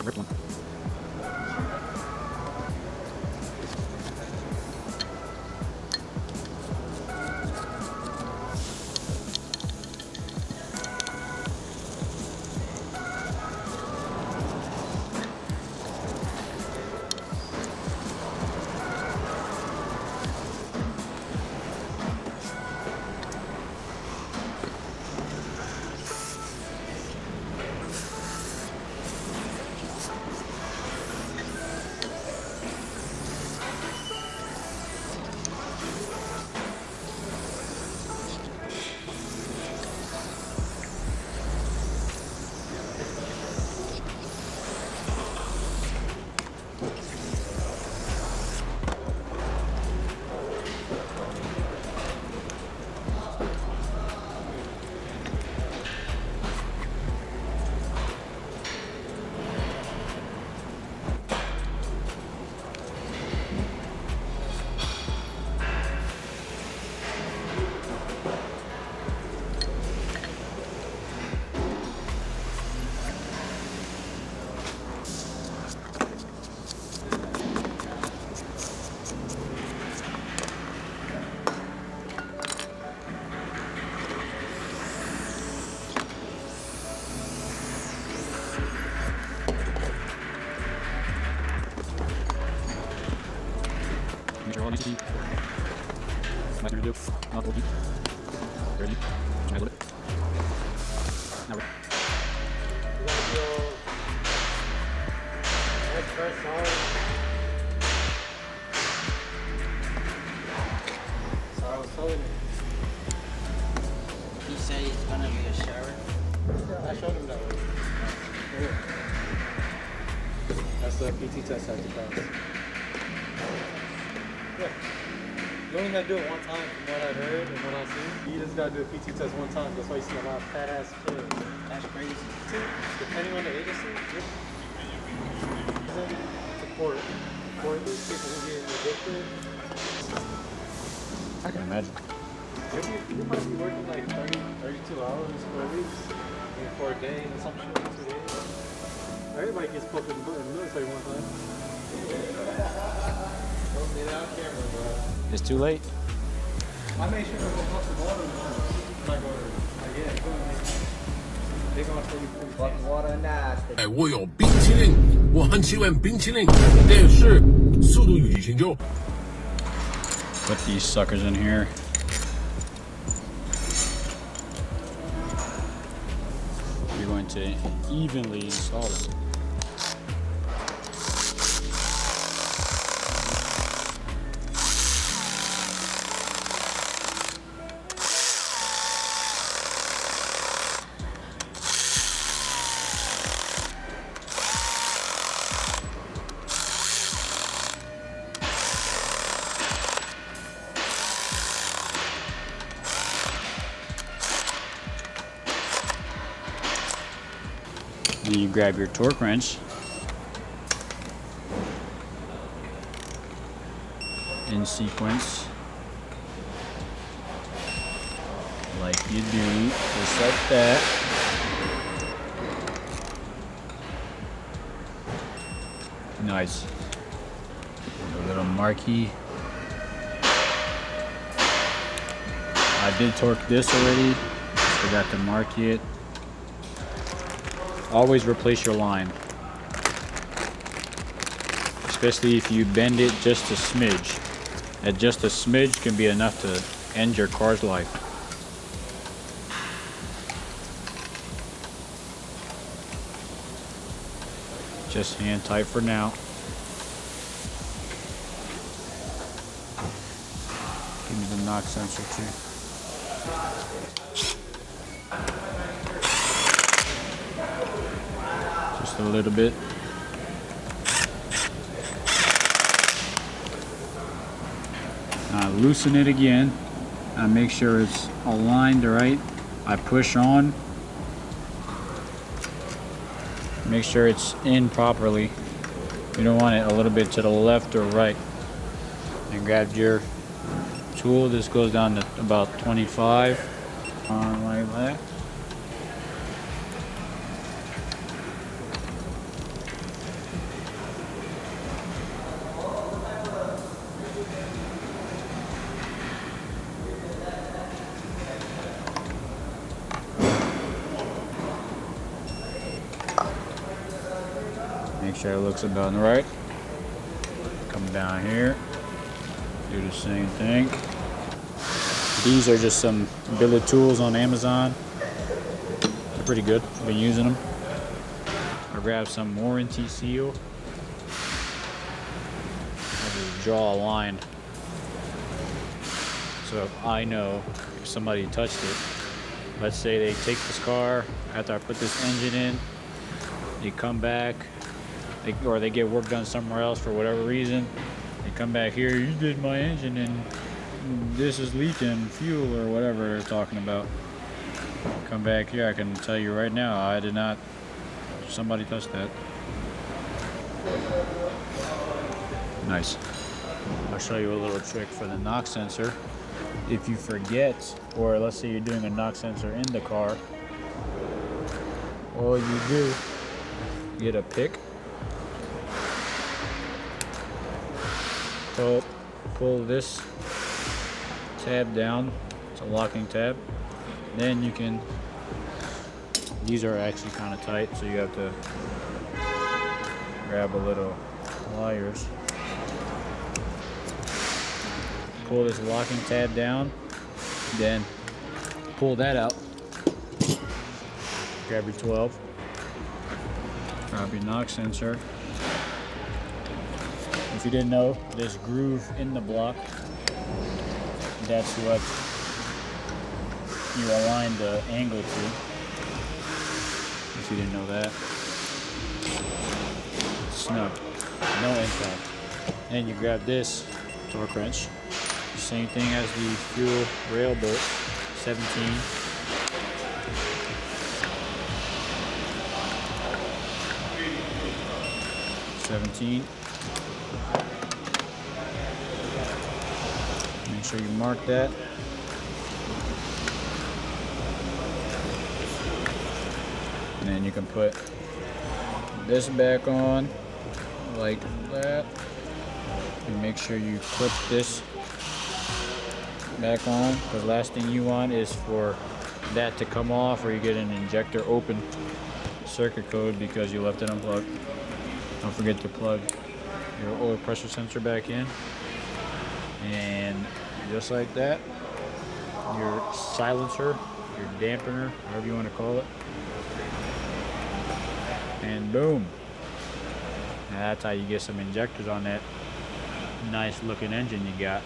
First one. Make sure all these deep. Might be real deep. Not all deep. Very deep. Try a little bit. Now we're. You gotta feel nice fresh solid. So I was telling you. He said it's gonna be a shower. Yeah, I showed him that way. Yeah. That's the PT test I have to pass. Yeah. You only gotta do it one time from what I heard and what I see. You just gotta do a PT test one time. That's why you see a lot of fat ass kids. That's crazy. Depending on the agency, support these people who get addicted. I can imagine. You might be working like 30, 32 hours for a week, and for a day and some shit, 2 days. Everybody gets put in the military one time. Don't get out camera, bro. It's too late. I made sure to go pump the water. Like, again, they're gonna throw you fucking water in that. 哎，我有冰淇淋，我很喜欢冰淇淋，但是速度与激情就。 Put these suckers in here. You're going to evenly install them. Then you grab your torque wrench in sequence, like you do, just like that. Nice. A little marquee. I did torque this already, forgot to mark it. Always replace your line, especially if you bend it just a smidge. And just a smidge can be enough to end your car's life. Just hand tight for now. Give me the knock sensor too. Just a little bit. Now loosen it again. I make sure it's aligned right. I push on. Make sure it's in properly. You don't want it a little bit to the left or right. And grab your tool. This goes down to about 25. Like that. sure it looks about right. Come down here, do the same thing. These are just some billet tools on Amazon. They're pretty good. I've been using them. I grabbed some warranty seal. I'll just draw a line so if I know if somebody touched it. Let's say they take this car after I put this engine in, they come back, or they get work done somewhere else for whatever reason. They come back here, you did my engine and this is leaking fuel or whatever they're talking about. Come back here, I can tell you right now, I did not. Somebody touched that. Nice. I'll show you a little trick for the knock sensor. If you forget, or let's say you're doing a knock sensor in the car, all you do, get a pick, pull this tab down, it's a locking tab, then you can, these are actually kind of tight, so you have to grab a little pliers. Pull this locking tab down, then pull that out. Grab your 12, grab your knock sensor. If you didn't know, this groove in the block, that's what you align the angle to. If you didn't know that. Snug, no impact. Then you grab this torque wrench. Same thing as the fuel rail bolt, 17. Make sure you mark that. And then you can put this back on like that. And make sure you clip this back on, because last thing you want is for that to come off or you get an injector open circuit code because you left it unplugged. Don't forget to plug your oil pressure sensor back in, and just like that, your silencer, your dampener, whatever you want to call it, and boom, and that's how you get some injectors on that nice looking engine you got.